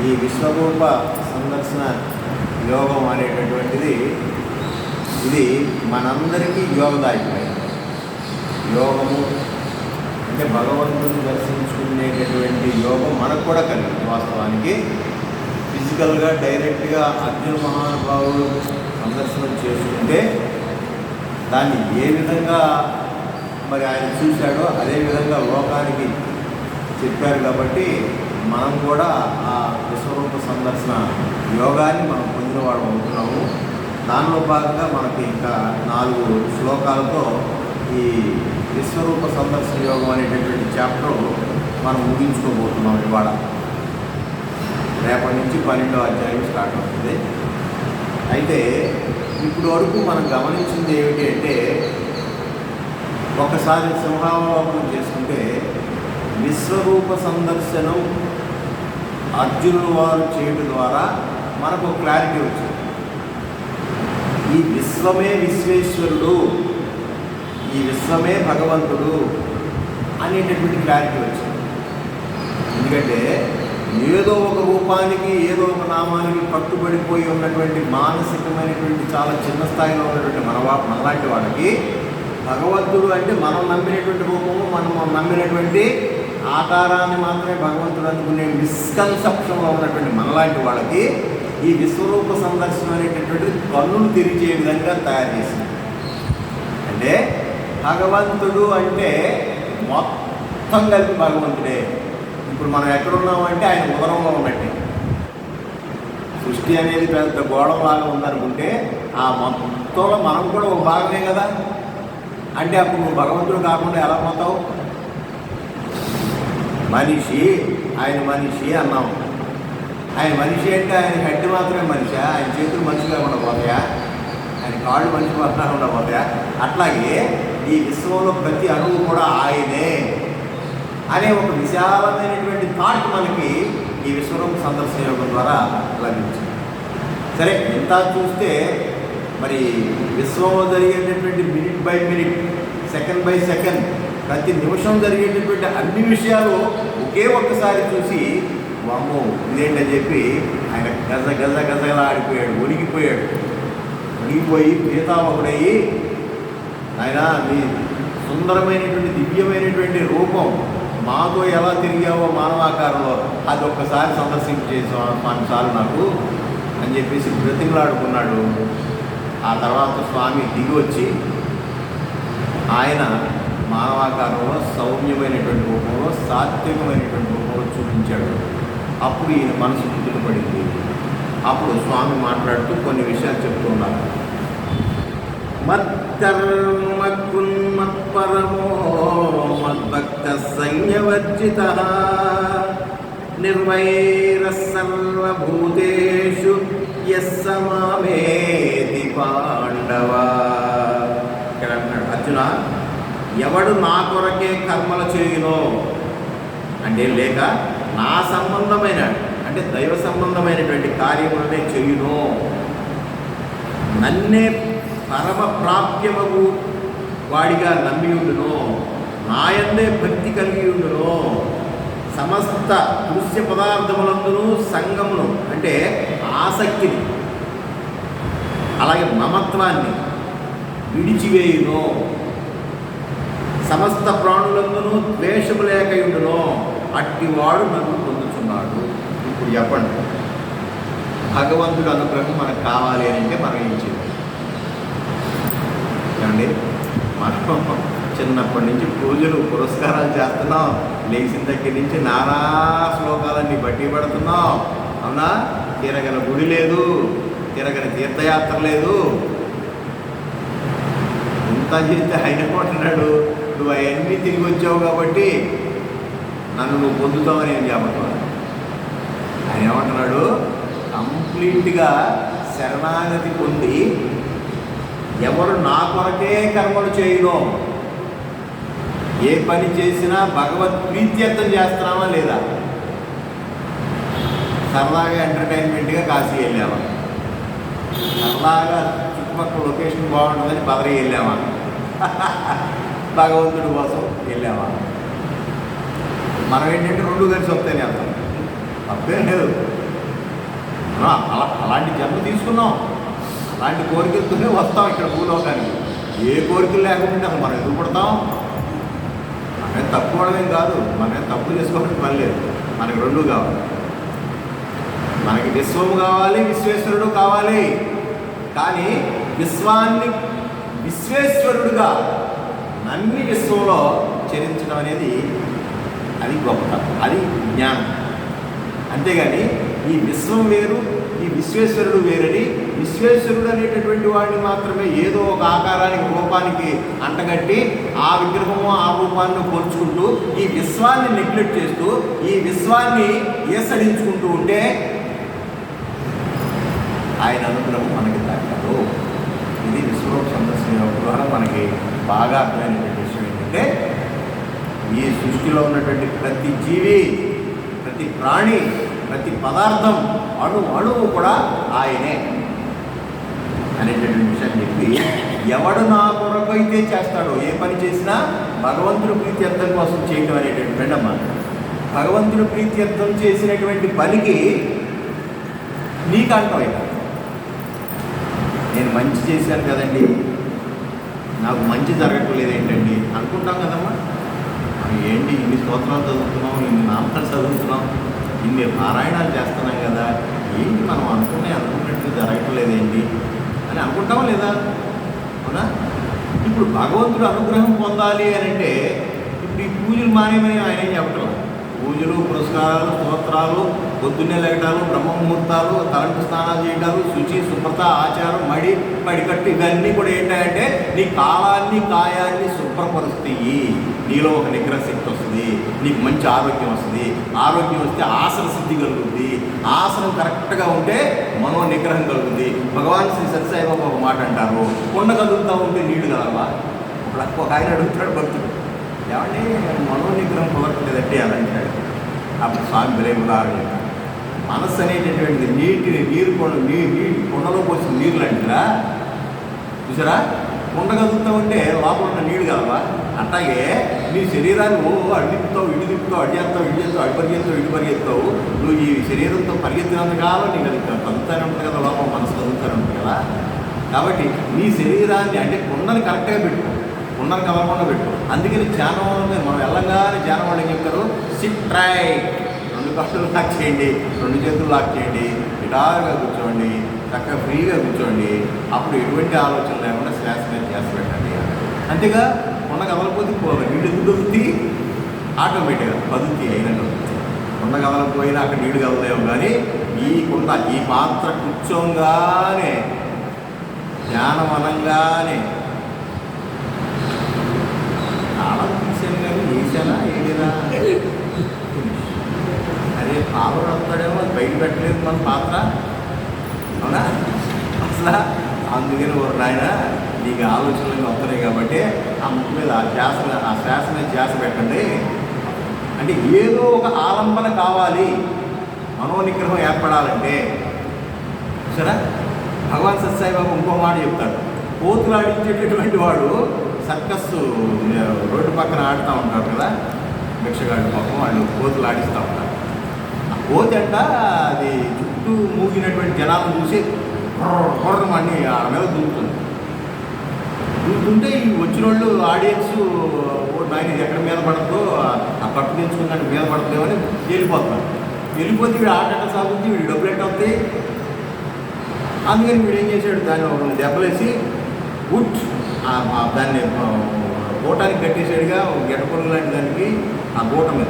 ఈ విశ్వరూప సందర్శన యోగం అనేటటువంటిది ఇది మనందరికీ యోగదాయకమైనది. యోగము అంటే భగవంతుని దర్శించుకునేటటువంటి యోగం మనకు కూడా కలిగింది. వాస్తవానికి ఫిజికల్గా డైరెక్ట్గా అర్జున మహానుభావుడు సందర్శనం చేసుకుంటే దాన్ని ఏ విధంగా మరి ఆయన చూశాడో అదేవిధంగా లోకానికి చెప్పారు. కాబట్టి మనం కూడా ఆ విశ్వరూప సందర్శన యోగాన్ని మనం పొందిన వాడు అవుతున్నాము. దానిలో భాగంగా మనకి ఇంకా 4 శ్లోకాలతో ఈ విశ్వరూప సందర్శన యోగం అనేటటువంటి చాప్టర్ మనం ముగించుకోబోతున్నాం. ఇవాళ రేపటి నుంచి 12వ అధ్యాయం స్టార్ట్ అవుతుంది. అయితే ఇప్పుడు వరకు మనం గమనించింది ఏమిటి అంటే, ఒకసారి సింహావలోకనం చేసుకుంటే విశ్వరూప సందర్శనం అర్జునుడు వారు చేయడం ద్వారా మనకు క్లారిటీ వచ్చింది. ఈ విశ్వమే విశ్వేశ్వరుడు, ఈ విశ్వమే భగవంతుడు అనేటటువంటి క్లారిటీ వచ్చింది. ఎందుకంటే ఏదో ఒక రూపానికి ఏదో ఒక నామానికి కట్టుబడిపోయి ఉన్నటువంటి మానసికమైనటువంటి చాలా చిన్న స్థాయిలో ఉన్నటువంటి మనలాంటి వాళ్ళకి భగవంతుడు అంటే మనం నమ్మినటువంటి రూపము, మనం నమ్మినటువంటి ఆకారాన్ని మాత్రమే భగవంతుడు అనుకునే మిస్కన్సెప్షన్లో ఉన్నటువంటి మనలాంటి వాళ్ళకి ఈ విశ్వరూప సందర్శనం అనేటటువంటిది కన్నులు తెరిచే విధంగా తయారు చేసింది. అంటే భగవంతుడు అంటే మొత్తం కలిపి భగవంతుడే. ఇప్పుడు మనం ఎక్కడున్నామంటే ఆయన ఉదరంలో ఉన్నట్టే. సృష్టి అనేది పెద్ద గోళంలాగా ఉందనుకుంటే ఆ మొత్తంలో మనం కూడా ఒక భాగమే కదా. అంటే అప్పుడు నువ్వు భగవంతుడు కాకుండా ఎలా పోతావు? మనిషి, ఆయన మనిషి అన్నాం. ఆయన మనిషి అంటే ఆయన హడ్డి మాత్రమే మనిషా? ఆయన చేతులు మనిషి లేకుండా పోతాయా? ఆయన కాళ్ళు మనిషి లేకుండా పోతాయా? అట్లాగే ఈ విశ్వంలో ప్రతి అణువు కూడా ఆయనే అనే ఒక విశాలమైనటువంటి థాట్ మనకి ఈ విశ్వరూప సందర్శన యోగం ద్వారా లభించింది. సరే, ఇంత చూస్తే మరి విశ్వంలో జరిగేటటువంటి minute by minute, second by second, ప్రతి నిమిషం జరిగేటటువంటి అన్ని విషయాలు ఒకే ఒక్కసారి చూసి వామ్మో ఇదేంటని చెప్పి ఆయన గజగజలా ఆడిపోయాడు, ఒడిగిపోయి పీతావకుడయ్యి, ఆయన మీ సుందరమైనటువంటి దివ్యమైనటువంటి రూపం మాతో ఎలా తిరిగావో మానవాకారంలో అది ఒక్కసారి సందర్శించేసాం 5 సార్లు నాకు అని చెప్పేసి బ్రతిమలాడుకున్నాడు. ఆ తర్వాత స్వామి దిగి వచ్చి ఆయన మానవాకారంలో సౌమ్యమైనటువంటి రూపంలో, సాత్వికమైనటువంటి రూపంలో చూపించాడు. అప్పుడు ఈయన మనసు కుదుటపడింది. అప్పుడు స్వామి మాట్లాడుతూ కొన్ని విషయాలు చెప్తూ ఉన్నారు. మత్పరమో మద్భక్త సంయవర్జిత నిర్వైర సర్వభూతేషు యస్సమామేతి పాండవ. ఇక్కడ అంటున్నాడు, అర్జున, ఎవడు నా కొరకే కర్మలు చేయునో అంటే లేక నా సంబంధమైన అంటే దైవ సంబంధమైనటువంటి కార్యములనే చేయునో, నన్నే పరమ ప్రాప్యమగు వాడిగా నమ్మి ఉండును, నాయందే భక్తి కలిగి ఉండును, సమస్త దృశ్య పదార్థములందును సంగమును అంటే ఆసక్తిని అలాగే మమత్వాన్ని విడిచివేయును, సమస్త ప్రాణులందును ద్వేషము లేకయుండును, అట్టివాడు నన్ను పొందుతున్నాడు. ఇప్పుడు చెప్పండి, భగవంతుడు అనుగ్రహం మనకు కావాలి అని అంటే మనం ఏం చేయాలి? ఏమండి, మనం చిన్నప్పటి నుంచి పూజలు పురస్కారాలు చేస్తున్నాం, లేచిన దగ్గర నుంచి నానా శ్లోకాలన్నీ బట్టి పడుతున్నాం. అవునా? తిరగని గుడి లేదు, తిరగని తీర్థయాత్ర లేదు. ఇంత చేస్తే ఆయన ఏమంటున్నాడు, నువ్వు అవన్నీ తిరిగి వచ్చావు కాబట్టి నన్ను నువ్వు పొందుతావని ఏం చెప్పట్లేదు. ఆయన ఏమంటున్నాడు, కంప్లీట్గా శరణాగతి పొంది ఎవరు నా కొరకే కర్మలు చేయను, ఏ పని చేసినా భగవత్ ప్రీత్యర్థం చేస్తున్నామా లేదా, సరదాగా ఎంటర్టైన్మెంట్గా కాశీ వెళ్ళామా, సరదాగా చుట్టుపక్కల లొకేషన్ బాగుంటుందని బదరీ వెళ్ళామా, భగవంతుడి కోసం వెళ్ళామా? మనం ఏంటంటే 2 కలిసి వస్తాయని వెళ్తాం, తప్పేం లేదు. అలాంటి జన్మ తీసుకున్నాం, అలాంటి కోరికలతోనే వస్తాం ఇక్కడ భూలోకానికి. ఏ కోరికలు లేకుండా అసలు మనం ఎదురు పడతాం? మనమే తప్పుకోవడమేం కాదు, మనమే తప్పు చేసుకోవడానికి పని లేదు. మనకి రెండు కావాలి, మనకి విశ్వము కావాలి, విశ్వేశ్వరుడు కావాలి. కానీ విశ్వాన్ని విశ్వేశ్వరుడుగా నమ్మి విశ్వంలో చరించడం అనేది అది గొప్ప, అది జ్ఞానం. అంతేగాని ఈ విశ్వం వేరు, ఈ విశ్వేశ్వరుడు వేరని విశ్వేశ్వరుడు అనేటటువంటి వాడిని మాత్రమే ఏదో ఒక ఆకారానికి రూపానికి అంటగట్టి ఆ విగ్రహము ఆ రూపాన్ని పోల్చుకుంటూ ఈ విశ్వాన్ని నెగ్లెక్ట్ చేస్తూ ఈ విశ్వాన్ని ఏసడించుకుంటూ ఉంటే ఆయన అనుగ్రహం మనకి దక్కదు. ఇది విశ్వరూప సందర్శన ద్వారా మనకి బాగా అర్థమైనటువంటి విషయం ఏంటంటే ఈ సృష్టిలో ఉన్నటువంటి ప్రతి జీవి, ప్రతి ప్రాణి, ప్రతి పదార్థం, అణువు కూడా ఆయనే అనేటటువంటి విషయాన్ని చెప్పి ఎవడు నా కొరకు అయితే చేస్తాడో, ఏ పని చేసినా భగవంతుడు ప్రీత్యర్థం కోసం చేయటం అనేటువంటి ఫ్రెండమ్మ. భగవంతుడు ప్రీత్యర్థం చేసినటువంటి పనికి నీకు అంటమైనా నేను మంచి చేశాను కదండి, నాకు మంచి జరగట్లేదు ఏంటండి అనుకుంటాం కదమ్మా. ఏంటి ఇన్ని స్తోత్రాలు చదువుతున్నాం, ఇన్ని నామకాలు చదువుతున్నాం, ఇన్ని పారాయణాలు చేస్తున్నాం కదా, ఏంటి మనం అనుకున్నట్టు జరగట్లేదేంటి అని అనుకుంటామా లేదా? అవునా? ఇప్పుడు భగవంతుడు అనుగ్రహం పొందాలి అని అంటే ఇప్పుడు ఈ పూజలు మానేమని ఆయన ఏం చెప్పటం. పూజలు, పురస్కారాలు, స్తోత్రాలు, పొద్దున్నే లెగటాలు, బ్రహ్మముహూర్తాలు, తలంటు స్నానాలు చేయటాలు, శుచి, శుభ్రత, ఆచారం, పడికట్టు ఇవన్నీ కూడా ఏంటంటే నీ కాలాన్ని, కాయాన్ని శుభ్రపరుస్తాయి. నీలో ఒక నిగ్రహ శక్తి వస్తుంది, నీకు మంచి ఆరోగ్యం వస్తుంది. ఆరోగ్యం వస్తే ఆసన సిద్ధి కలుగుతుంది. ఆసనం కరెక్ట్గా ఉంటే మనో నిగ్రహం కలుగుతుంది. భగవాన్ శ్రీ సత్యసాయిబాబా ఒక మాట అంటారు, కొండ కదులుతూ ఉంటే నీళ్లు కలవా? ఒక ఆయన అడుగుతాడు భక్తుడు, ఏమంటే మనో నిగ్రహం కుదరట్లేదంటే అలా అంటాడు. అప్పుడు స్వామి బ్రేములారు మనస్సు అనేటటువంటిది నీరు కొండలో పోసిన నీళ్ళు అంటారా చూసారా? కొండ కదులుతూ ఉంటే లోపల ఉన్న నీళ్ళు కలవా? అట్లాగే నీ శరీరాన్ని అడి తిప్పుతావు, ఇటు తిప్పుతావు, అడి చేస్తావు, ఇటు చేస్తావు, ఇటు పరిగెత్తావు. నువ్వు ఈ శరీరంతో పరిగెత్తినంతకాలం నీకు అది కదులుతూనే ఉంటుంది కదా, లోపల మనసు కదులుతూనే ఉంటుంది కదా. కాబట్టి నీ శరీరాన్ని అంటే కొండని కరెక్ట్గా పెట్టుకో, కొండను కలవకుండా పెట్టు. అందుకని ధ్యానం మనం వెళ్ళంగానే ధ్యానం వాళ్ళు ఏం చెప్తారు, సిట్ రైట్, 2 కాళ్ళు లాక్ చేయండి, 2 చేతులు లాక్ చేయండి, గిటారుగా కూర్చోండి, చక్కగా ఫ్రీగా కూర్చోండి. అప్పుడు ఎటువంటి ఆలోచన లేకుండా శ్వాస మీద ధ్యాస పెట్టండి. అంతేగా కొండ కదలకపోతే నీళ్ళు ఎందుకు కదులుతీ? ఆటోమేటిక్గా కదులుతీ అయినట్టు. కొండ కదలకపోయినా అక్కడ నీళ్ళు కదలేవు. కానీ ఈ కొండ ఈ పాత్ర కూర్చోగానే ధ్యానం అనగానే తాళం తీసాను కానీ వేసానా ఏదేనా అదే పాపడు వస్తాడేమో, అది బయట పెట్టలేదు మన పాత్ర. అవునా? అసలు అందుకని ఒక నాయన నీకు ఆలోచనలు వస్తున్నాయి కాబట్టి ఆ ముక్కు మీద ఆ శ్వాస మీద ధ్యాస పెట్టండి. అంటే ఏదో ఒక ఆలంబన కావాలి, మనోనిగ్రహం ఏర్పడాలంటే. సరే, భగవాన్ సత్యసాయిబాబు ఇంకో మాట చెప్తాడు, కోతులాడించేటటువంటి వాడు సర్కస్ రోడ్డు పక్కన ఆడుతూ ఉంటారు కదా, భిక్షగాడి పాపం వాళ్ళు కోతులు ఆడిస్తూ ఉంటారు. ఆ కోతి అంట అది చుట్టూ మూగినటువంటి జనాలను చూసి కొర్రమని ఆ మీద దూకుతుంటే ఈ వచ్చిన వాళ్ళు ఆడియన్స్ ఆయన ఎక్కడ మీద పడుతుందో ఆ పట్టు తెచ్చుకున్నట్టు మీద పడుతుందో అని వెళ్ళిపోతున్నారు. వెళ్ళిపోతే వీడు ఆట సాగుతుంది, వీడు డబ్బులు ఎట్ట అవుతాయి. అందుకని వీడు ఏం చేశాడు, దాన్ని దెబ్బలేసి గుట్ దాన్ని గోటానికి కట్టేసాడుగా, గెట్టపొరుగు లాంటి దానికి ఆ గోట మీద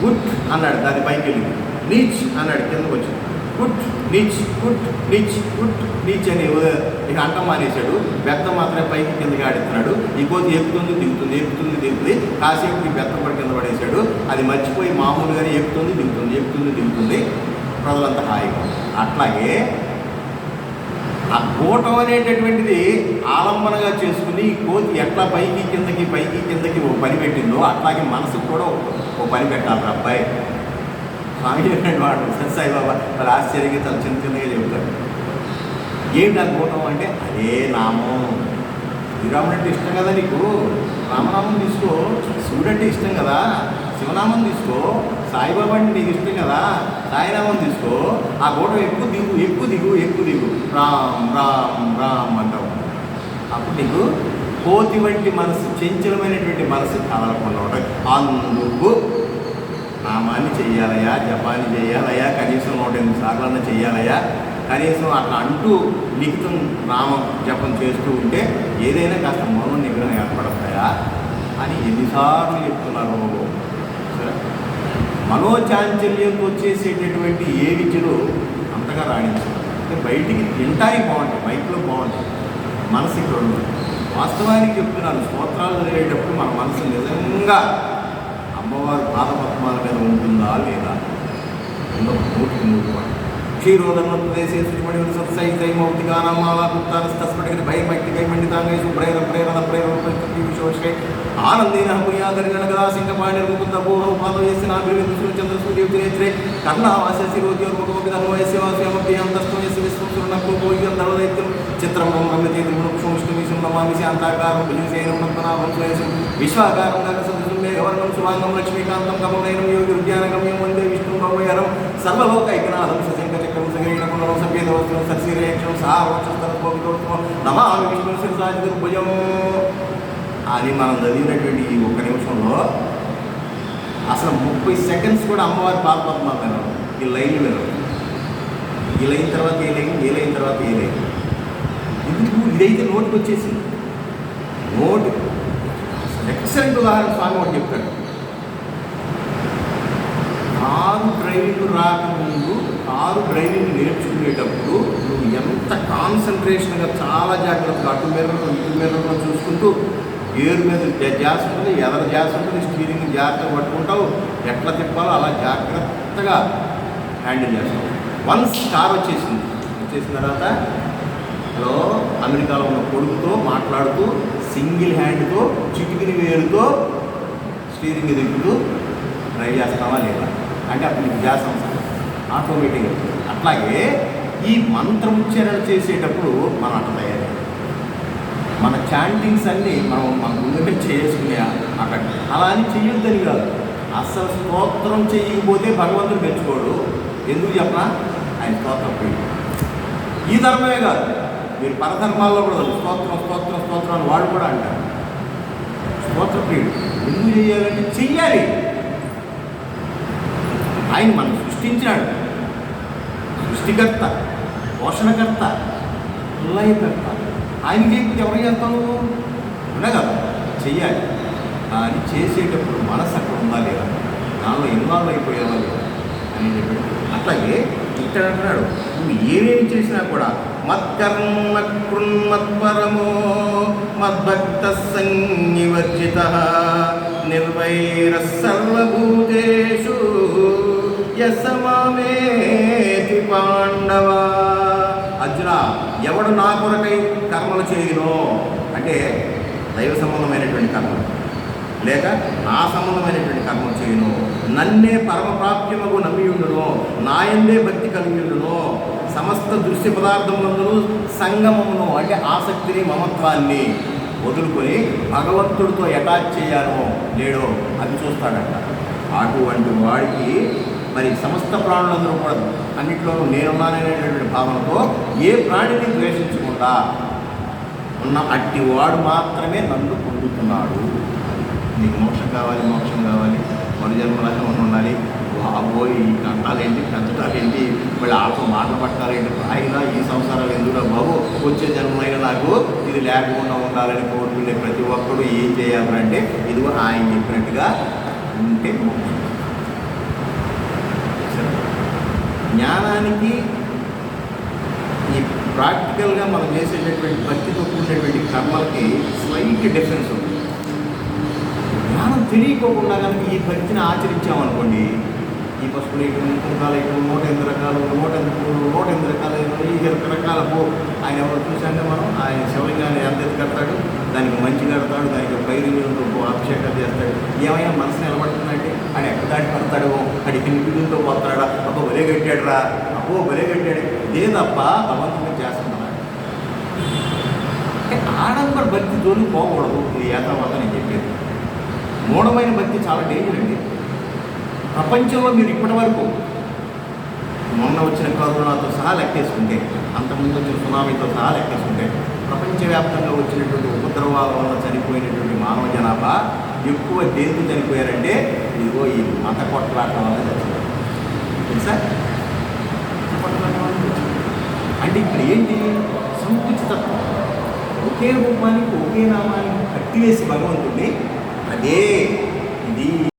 గుట్ అన్నాడు. దాన్ని పైకి వెళ్ళి నీచ్ అన్నాడు, కిందకు వచ్చి గుట్ నీచ్ గుట్ నీచ్ గుట్ నీచ్ అని ఇక అంటం మానేశాడు. బెత్తం మాత్రమే పైకి కిందకి ఆడిస్తున్నాడు. ఈ కోతి ఎక్కుతుంది దిగుతుంది, ఎక్కుతుంది దిగుతుంది. కాసేపు ఈ బెత్తం పడి కింద పడేశాడు. అది మర్చిపోయి మామూలుగానే ఎక్కుతుంది దిగుతుంది, ఎక్కుతుంది దిగుతుంది. ప్రజలంతా హాయిగా. అట్లాగే ఆ గోటం అనేటటువంటిది ఆలంబనగా చేసుకుని కోతి ఎట్లా పైకి కిందకి ఓ పని పెట్టిందో అట్లాగే మనసుకు కూడా ఓ పని పెట్టాలి అబ్బాయి. స్వామి చెప్పినట్టు వాడు సత్యసాయిబాబా మరి ఆశ్చర్యంగా చాలా చిన్నగా చెబుతాడు. ఏంటి ఆ గోటం అంటే అదే నామం. శ్రీరాముడు అంటే ఇష్టం కదా నీకు, రామనామం తీసుకో. శివుడు అంటే ఇష్టం కదా, శివనామం తీసుకో, సాయిబాబా అంటే నీకు ఇష్టం కదా, సాయినామం తీసుకో, ఆ గోడ ఎక్కువ దిగు ఎక్కువ దిగు ఎక్కువ దిగు, రామ్ రామ్ రామ్ అంటావు. అప్పుడు నీకు కోతి వంటి మనసు, చంచలమైనటువంటి మనసు కదలకుండా ఉంటుంది. అందుకు నామాన్ని చెయ్యాలయా, జపాన్ని చెయ్యాలయా, కనీసం 108 సార్లన్నా చెయ్యాలయా, కనీసం అట్లా అంటూ లిఖితం నామం జపం చేస్తూ ఉంటే ఏదైనా కాస్త మౌనం నిగ్రహం ఏర్పడతాయా అని ఎన్నిసార్లు చెప్తున్నారు. సరే, మనోచాంచల్యంతో వచ్చేసేటటువంటి ఏ విద్యలు అంతగా రాణించారు. అంటే బయటికి తింటానికి బాగుంటాయి, బయటలో బాగుంటాయి, మనసు ఇక్కడ ఉండదు. వాస్తవానికి చెప్తున్నాను, స్తోత్రాలు చదివేటప్పుడు మన మనసు నిజంగా అమ్మవారి పాదపద్మాల మీద ఉంటుందా లేదా, ఉందో 100% క్షీరోదర్మప్రదేశే శ్రీమణి సత్సై మౌక్తికానామాలాపుత్తానస్తస్ఫటికటి భయమైక్తికై మండితాంగై శుభ్రైర ప్రేరణ ప్రేరణ విశోషే ఆనందేన పుణ్యాదరిగణ గదా సింగపాణిర్ముకుంద భూహౌ పాదయస్య నాభిర్విందు చంద్రసూర్యవతి నేత్రే కర్ణావాస్య శిరోద్యోర్ముఖమపిధర్మయస్యవాస్యమభ్యంతస్త్వయస్య విశ్వం సువర్ణకోపోయ్యం దళదైత్యం చిత్రం రమ్యతేతి మునుక్షోష్ణమిశం నమామి శాంతాకారం భుజసేనం పద్మనాభం స్వయసం విశ్వాకారం గగసదృశం మేఘవర్ణం శుభాంగం లక్ష్మీకాంతం కమలనయనం యోగి ఉద్యానగమ్యం వందే విష్ణుం భవయరం సర్వలోకైకనాథం సశంకచక్రం సగైనపునరం సభ్యేదవస్త్రం సత్శీరేక్షం సారోక్షస్తరపోవితోత్వం నమామి విష్ణు శిరసాజిదుర్భుజం అని మనం చదివినటువంటి ఈ 1 నిమిషంలో అసలు 30 సెకండ్స్ కూడా అమ్మవారి పాదపద్మాలు వినరు, ఈ లైన్లు వినరు. ఈ లైన్ తర్వాత ఏ లైన్, ఏ లైన్ తర్వాత ఏ లైన్. ఎందుకు ఇదైతే నోటికి వచ్చేసింది. నోటి ఎక్సలెంట్ ఉదాహరణ స్వామి ఒకటి చెప్తాడు. కారు డ్రైవింగ్ రాకముందు, కారు డ్రైవింగ్ నేర్చుకునేటప్పుడు నువ్వు ఎంత కాన్సన్ట్రేషన్గా చాలా జాగ్రత్తగా అటు మీదలో ఇటు మీదలో చూసుకుంటూ, ఏరు మీద జాస్ ఉంటుంది, ఎదర జాస్ ఉంటుంది, స్టీరింగ్ జాగ్రత్తగా పట్టుకుంటావు, ఎట్లా తిప్పాలో అలా జాగ్రత్తగా హ్యాండిల్ చేస్తావు. వన్స్ కార్ వచ్చేసిన తర్వాత హలో అమెరికాలో ఉన్న కొడుకుతో మాట్లాడుతూ సింగిల్ హ్యాండ్తో చిటికిని వేలుతో స్టీరింగ్ దిగుతూ డ్రైవ్ చేస్తావా లేదా అంటే అప్పుడు నీకు జాస్ అవసరం ఆటోమేటిక్గా. అట్లాగే ఈ మంత్ర ఉచ్చారణ చేసేటప్పుడు మనం అట్లా తయారు, మన చాంటింగ్స్ అన్నీ మనం మన ముందుగా చేసుకునే అక్కడ అలా అని చెయ్యొద్దని కాదు. అసలు స్తోత్రం చేయకపోతే భగవంతుడు మెచ్చుకోడు. ఎందుకు చెప్పనా, ఆయన స్తోత్రం ప్రియుడు. ఈ ధర్మమే కాదు, మీరు పరధర్మాల్లో కూడా స్తోత్రం స్తోత్రం స్తోత్రం అని వాడు కూడా అంటారు. స్తోత్ర ప్రియుడు ఎందుకు చేయాలంటే చెయ్యాలి. ఆయన మనం సృష్టించినాడు, సృష్టికర్త, పోషణకర్త, లయకర్త. ఆయన చేయకపోతే ఎవరు చేస్తావు, ఉన్నా కదా, చెయ్యాలి. కానీ చేసేటప్పుడు మనసు అక్కడ ఉందా లేదా, దానిలో ఇన్వాల్వ్ అయిపోయేవా లేదా అని చెప్పాడు. అట్లాగే ఇక్కడ అంటున్నాడు, నువ్వు ఏమేమి చేసినా కూడా మత్కర్మ కృన్మత్పరమో మద్భక్త సంనివర్జిత నిర్వైర సర్వభూతేషు యసమామేతి పాండవ. అర్జున, ఎవడు నా కొరకై కర్మలు చేయునో అంటే దైవ సంబంధమైనటువంటి కర్మలు లేక నా సంబంధమైనటువంటి కర్మలు చేయును, నన్నే పరమప్రాప్యమగు నమ్మియుండును, నాయందే భక్తి కలిగియుండును, సమస్త దృశ్య పదార్థములందును సంగమమును అంటే ఆసక్తిని మమత్వాన్ని వదులుకొని భగవంతుడితో అటాచ్ చేయాలో లేడో అది చూస్తాడంట. అటువంటి వాడికి మరి సమస్త ప్రాణులందరూ కూడా అన్నింటిలోనూ నేనున్నాననేటువంటి భావనతో ఏ ప్రాణిని ద్వేషించకుండా ఉన్న అట్టి వాడు మాత్రమే నన్ను పొందుతున్నాడు. నీకు మోక్షం కావాలి, మోక్షం కావాలి, మరు జన్మలాగా ఉండాలి, బాబోయ్ ఈ కంటాలేంటి కంచటాలేంటి, మళ్ళీ ఆటో మాటలు పట్టాలేంటి, ఆయన ఈ సంసారాలు ఎందుకు బాబు, వచ్చే జన్మైనా నాకు ఇది లేకుండా ఉండాలని కోరుకునే ప్రతి ఒక్కడు ఏం చేయాలంటే ఇదిగో ఆయన చెప్పినట్టుగా ఉంటే మోక్షం. జ్ఞానానికి ఈ ప్రాక్టికల్గా మనం చేసేటటువంటి భక్తితో కూడినటువంటి కర్మలకి స్లైట్ డిఫరెన్స్ ఉంది. జ్ఞానం తెలియకోకుండా కనుక ఈ భక్తిని ఆచరించామనుకోండి, ఈ పసుపులు వేయటం, కుంకాలు వేయటం, 108 రకాలు, 108 రకాలు, 20 రకాల ఆయన ఎవరు చూసాంటే మనం ఆయన శివలింగాన్ని ఎంత కడతాడు, దానికి మంచి కడతాడు, దానికి పైరుతో అభిషేకాలు చేస్తాడు. ఏమైనా మనసు నిలబడుతుందంటే ఆయన ఎక్కడ దాటి పడతాడు, అడిగి నిపుణులతో పోతాడా, అబ్బో బలే కట్టాడు రా, అబ్బో బలే కట్టాడు, ఇదే తప్ప భగవంతుని చేస్తున్నాడు. అంటే ఆడంబర భక్తి జోలికి పోకూడదు. ఇది ఏతావాత నేను చెప్పేది. మూఢమైన భక్తి చాలా డేంజర్ అండి. ప్రపంచంలో మీరు ఇప్పటి వరకు మొన్న వచ్చిన కరోనాతో సహా లెక్కేసుకుంటే, అంతకుముందు వచ్చిన సునామీతో సహా లెక్కేసుకుంటే, ప్రపంచవ్యాప్తంగా వచ్చినటువంటి ఉపద్రవాల వల్ల చనిపోయినటువంటి మానవ జనాభా ఎక్కువ దేనికి చనిపోయారంటే ఇదిగో ఈ మత కొట్లాట వల్ల చచ్చిపోయారు. తెలుసా? మత కొట్లాట వల్ల చచ్చిపోయారు. అంటే ఇప్పుడు ఏంటి? సంకుచితత్వం. ఒకే రూపానికి ఒకే నామానికి కట్టివేసి భగవంతుడిని అదే ఇది